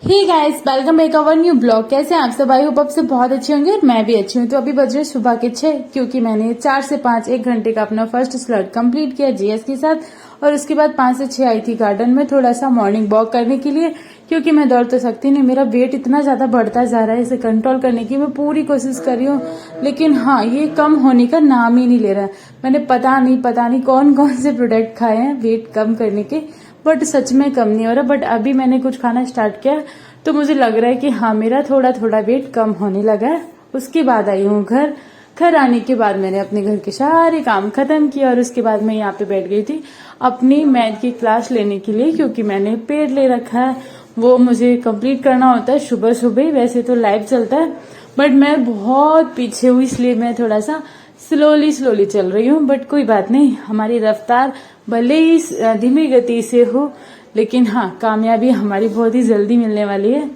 Hey guys, welcome back our new blog. कैसे हैं आप सब? आई होप आप सब बहुत अच्छे होंगे और मैं भी अच्छी हूँ। तो अभी बज रहे सुबह के 6 क्योंकि मैंने 4 से 5 1 घंटे का अपना फर्स्ट स्लॉट कंप्लीट किया जीएस के साथ। और उसके बाद 5 से 6 आई थी गार्डन में थोड़ा सा मॉर्निंग वॉक करने के लिए, क्योंकि मैं दौड़ तो सकती नहीं। मेरा वेट इतना ज्यादा बढ़ता जा रहा है, इसे कंट्रोल करने की मैं पूरी कोशिश कर रही हूँ, लेकिन हाँ, ये कम होने का नाम ही नहीं ले रहा है। मैंने पता नहीं कौन कौन से प्रोडक्ट खाए हैं वेट कम करने के, बट सच में कम नहीं हो रहा। बट अभी मैंने कुछ खाना स्टार्ट किया तो मुझे लग रहा है कि हाँ, मेरा थोड़ा थोड़ा वेट कम होने लगा है। उसके बाद आई हूँ घर आने के बाद मैंने अपने घर के सारे काम खत्म किया और उसके बाद मैं यहाँ पे बैठ गई थी अपनी मैथ की क्लास लेने के लिए, क्योंकि मैंने पेड ले रखा है। वो मुझे कंप्लीट करना होता है सुबह सुबह। वैसे तो लाइव चलता है बट मैं बहुत पीछे हूँ, इसलिए मैं थोड़ा सा स्लोली चल रही हूँ। बट कोई बात नहीं, हमारी रफ्तार भले ही धीमी गति से हो, लेकिन हाँ, कामयाबी हमारी बहुत ही जल्दी मिलने वाली है,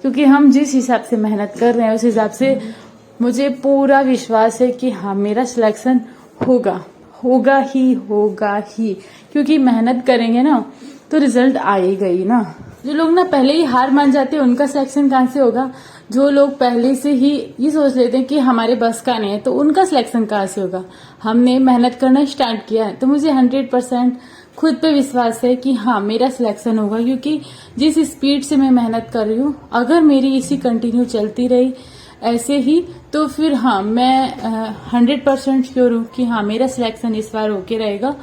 क्योंकि हम जिस हिसाब से मेहनत कर रहे हैं उस हिसाब से मुझे पूरा विश्वास है कि हाँ, मेरा सिलेक्शन होगा ही, क्योंकि मेहनत करेंगे ना तो रिजल्ट आएगा ही ना। जो लोग ना पहले ही हार मान जाते हैं उनका सिलेक्शन कहाँ से होगा? जो लोग पहले से ही ये सोच लेते हैं कि हमारे बस का नहीं है तो उनका सिलेक्शन कहाँ से होगा? हमने मेहनत करना स्टार्ट किया है तो मुझे 100% खुद पे विश्वास है कि हाँ, मेरा सिलेक्शन होगा, क्योंकि जिस स्पीड से मैं मेहनत कर रही हूँ, अगर मेरी इसी कंटिन्यू चलती रही ऐसे ही, तो फिर हाँ, मैं 100% श्योर हूँ कि हाँ, मेरा सिलेक्शन इस बार होके रहेगा।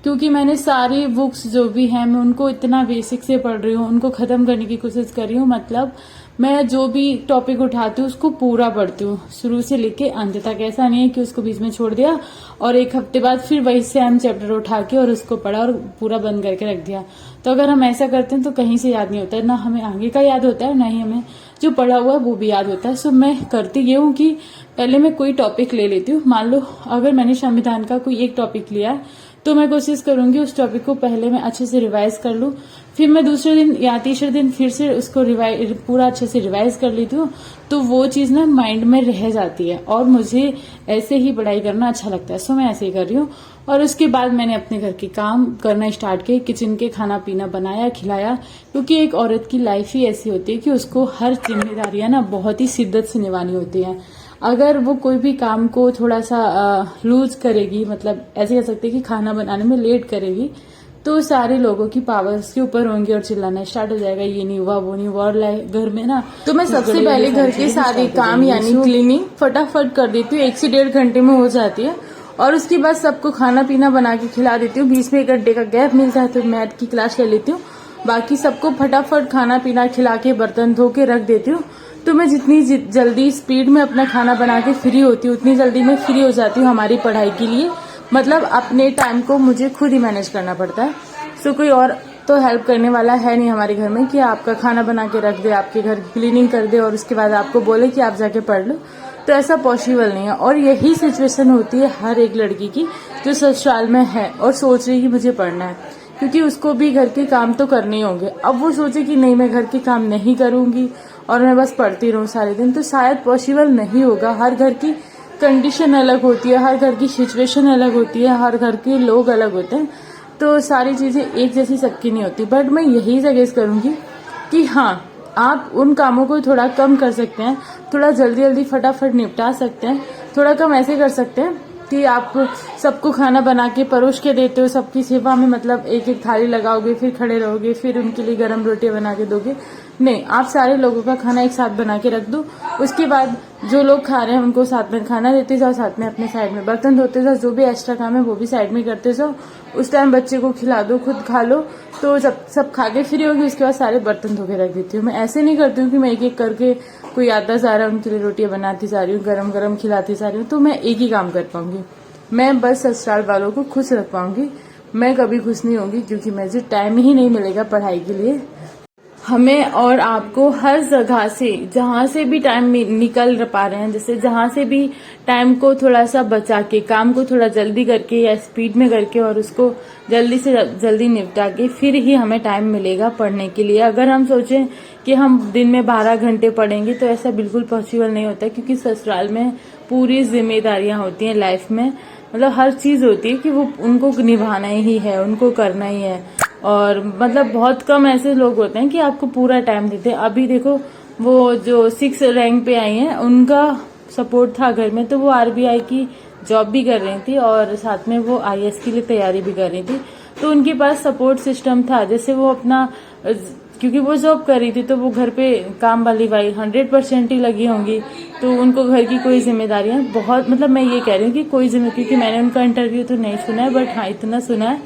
क्योंकि मैंने सारी बुक्स जो भी हैं मैं उनको इतना बेसिक से पढ़ रही हूँ, उनको खत्म करने की कोशिश कर रही हूँ। मतलब मैं जो भी टॉपिक उठाती हूँ उसको पूरा पढ़ती हूँ शुरू से लेके अंत तक। ऐसा नहीं है कि उसको बीच में छोड़ दिया और एक हफ्ते बाद फिर वही सेम चैप्टर उठा के और उसको पढ़ा और पूरा बंद करके रख दिया। तो अगर हम ऐसा करते हैं तो कहीं से याद नहीं होता है, ना हमें आगे का याद होता है, ना ही हमें जो पढ़ा हुआ है वो भी याद होता है। सो मैं करती ये हूँ कि पहले मैं कोई टॉपिक ले लेती हूँ। मान लो अगर मैंने संविधान का कोई एक टॉपिक लिया है तो मैं कोशिश करूंगी उस टॉपिक को पहले मैं अच्छे से रिवाइज कर लूं, फिर मैं दूसरे दिन या तीसरे दिन फिर से उसको पूरा अच्छे से रिवाइज कर लेती हूँ। तो वो चीज ना माइंड में रह जाती है और मुझे ऐसे ही पढ़ाई करना अच्छा लगता है। सो मैं ऐसे ही कर रही हूँ। और उसके बाद मैंने अपने घर के काम करना स्टार्ट किए, किचन के खाना पीना बनाया खिलाया, क्योंकि एक औरत की लाइफ ही ऐसी होती है कि उसको हर जिम्मेदारियां ना बहुत ही शिद्दत से निभानी होती है। अगर वो कोई भी काम को थोड़ा सा लूज करेगी, मतलब ऐसे कह सकते हैं कि खाना बनाने में लेट करेगी, तो सारे लोगों की पावर्स के ऊपर होंगे और चिल्लाना स्टार्ट हो जाएगा, ये नहीं हुआ वो नहीं हुआ। और घर में ना तो मैं सबसे पहले घर के सारे काम यानी क्लीनिंग फटाफट कर देती हूँ, 1 से 1.5 घंटे में हो जाती है। और उसके बाद सबको खाना पीना बना के खिला देती हूँ। बीच में 1 घंटे का गैप मिलता है तो मैथ की क्लास ले लेती हूँ। बाकी सबको फटाफट खाना पीना खिला के बर्तन धो के रख देती हूँ। तो मैं जितनी जल्दी स्पीड में अपना खाना बना के फ्री होती हूँ उतनी जल्दी मैं फ्री हो जाती हूँ हमारी पढ़ाई के लिए। मतलब अपने टाइम को मुझे खुद ही मैनेज करना पड़ता है। सो कोई और तो हेल्प करने वाला है नहीं हमारे घर में कि आपका खाना बना के रख दे, आपके घर की क्लीनिंग कर दे और उसके बाद आपको बोले कि आप जाके पढ़ लो। तो ऐसा पॉसिबल नहीं है। और यही सिचुएशन होती है हर एक लड़की की जो ससुराल में है और सोच रही कि मुझे पढ़ना है, क्योंकि उसको भी घर के काम तो करने ही होंगे। अब वो सोचे कि नहीं, मैं घर के काम नहीं करूंगी और मैं बस पढ़ती रहूं सारे दिन, तो शायद पॉसिबल नहीं होगा। हर घर की कंडीशन अलग होती है, हर घर की सिचुएशन अलग होती है, हर घर के लोग अलग होते हैं, तो सारी चीजें एक जैसी सबकी नहीं होती। बट मैं यही सजेस्ट करूंगी कि हाँ, आप उन कामों को थोड़ा कम कर सकते हैं, थोड़ा जल्दी फटाफट निपटा सकते हैं। थोड़ा कम ऐसे कर सकते हैं कि आप सबको खाना बना के परोस के देते हो सबकी सेवा में, मतलब एक एक थाली लगाओगे फिर खड़े रहोगे फिर उनके लिए गर्म रोटियां बना के दोगे। नहीं, आप सारे लोगों का खाना एक साथ बना के रख दो। उसके बाद जो लोग खा रहे हैं उनको साथ में खाना देते जाओ, साथ में अपने साइड में बर्तन धोते जाओ, जो भी एक्स्ट्रा काम है वो भी साइड में करते जाओ। उस टाइम बच्चे को खिला दो, खुद खा लो। तो जब सब खा के फ्री होगी उसके बाद सारे बर्तन धो के रख देती हूँ। मैं ऐसे नहीं करती हूँ कि मैं एक एक करके कोई आता जा रहा है उनके लिए रोटियां बनाती जा रही हूँ, गरम खिलाती जा रही हूँ, तो मैं एक ही काम कर पाऊंगी। मैं बस ससुराल वालों को खुश रख पाऊंगी, मैं कभी खुश नहीं होंगी, क्योंकि मुझे टाइम ही नहीं मिलेगा पढ़ाई के लिए। हमें और आपको हर जगह से जहां से भी टाइम निकल पा रहे हैं, जैसे जहां से भी टाइम को थोड़ा सा बचा के काम को थोड़ा जल्दी करके या स्पीड में करके और उसको जल्दी से जल्दी निपटा के फिर ही हमें टाइम मिलेगा पढ़ने के लिए। अगर हम सोचें कि हम दिन में 12 घंटे पढ़ेंगे तो ऐसा बिल्कुल पॉसिबल नहीं होता, क्योंकि ससुराल में पूरी जिम्मेदारियां होती हैं लाइफ में। मतलब हर चीज होती है कि वो उनको निभाना ही है, उनको करना ही है। और मतलब बहुत कम ऐसे लोग होते हैं कि आपको पूरा टाइम देते हैं। अभी देखो वो जो 6 रैंक पे आई हैं उनका सपोर्ट था घर में, तो वो आरबीआई की जॉब भी कर रही थी और साथ में वो आईएएस के लिए तैयारी भी कर रही थी। तो उनके पास सपोर्ट सिस्टम था, जैसे वो अपना, क्योंकि वो जॉब कर रही थी तो वो घर पे काम वाली बाई 100% ही लगी होंगी, तो उनको घर की कोई जिम्मेदारियां बहुत, मतलब मैं ये कह रही हूँ कि कोई जिम्मेदारी, क्योंकि मैंने उनका इंटरव्यू तो नहीं सुना है, बट हाँ इतना सुना है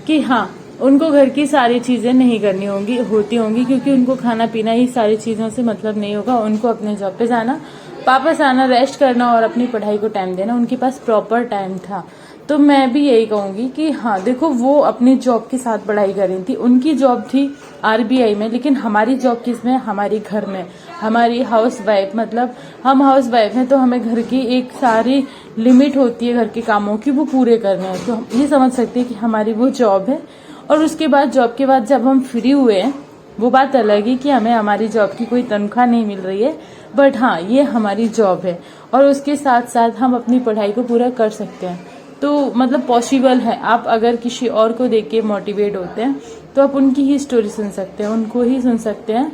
कि हाँ उनको घर की सारी चीजें नहीं करनी होती होंगी, क्योंकि उनको खाना पीना ही सारी चीजों से मतलब नहीं होगा। उनको अपने जॉब पे जाना, वापस आना, रेस्ट करना और अपनी पढ़ाई को टाइम देना, उनके पास प्रॉपर टाइम था। तो मैं भी यही कहूंगी कि हाँ देखो, वो अपनी जॉब के साथ पढ़ाई कर रही थी, उनकी जॉब थी आरबीआई में, लेकिन हमारी जॉब किस में, हमारी घर में, हमारी हाउस वाइफ, मतलब हम हाउस वाइफ हैं तो हमें घर की एक सारी लिमिट होती है घर के कामों की, वो पूरे करने हैं। तो हम ये समझ सकते हैं कि हमारी वो जॉब है। और उसके बाद जॉब के बाद जब हम फ्री हुए हैं, वो बात अलग है कि हमें हमारी जॉब की कोई तनख्वाह नहीं मिल रही है, बट हाँ ये हमारी जॉब है और उसके साथ साथ हम अपनी पढ़ाई को पूरा कर सकते हैं। तो मतलब पॉसिबल है। आप अगर किसी और को देख के मोटिवेट होते हैं तो आप उनकी ही स्टोरी सुन सकते हैं, उनको ही सुन सकते हैं।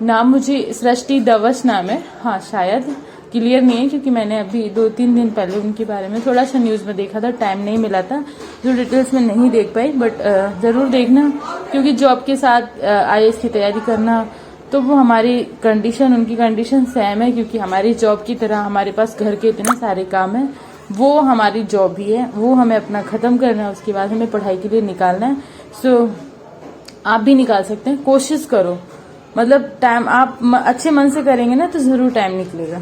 नाम मुझे सृष्टि दवस नाम है, हाँ शायद क्लियर नहीं है, क्योंकि मैंने अभी 2-3 दिन पहले उनके बारे में थोड़ा सा न्यूज़ में देखा था, टाइम नहीं मिला था जो डिटेल्स में नहीं देख पाई, बट ज़रूर देखना, क्योंकि जॉब के साथ आईएएस की तैयारी करना, तो वो हमारी कंडीशन, उनकी कंडीशन सेम है, क्योंकि हमारी जॉब की तरह हमारे पास घर के इतने सारे काम हैं, वो हमारी जॉब ही है, वो हमें अपना ख़त्म करना है, उसके बाद हमें पढ़ाई के लिए निकालना है। सो आप भी निकाल सकते हैं, कोशिश करो, मतलब टाइम आप अच्छे मन से करेंगे ना तो ज़रूर टाइम निकलेगा।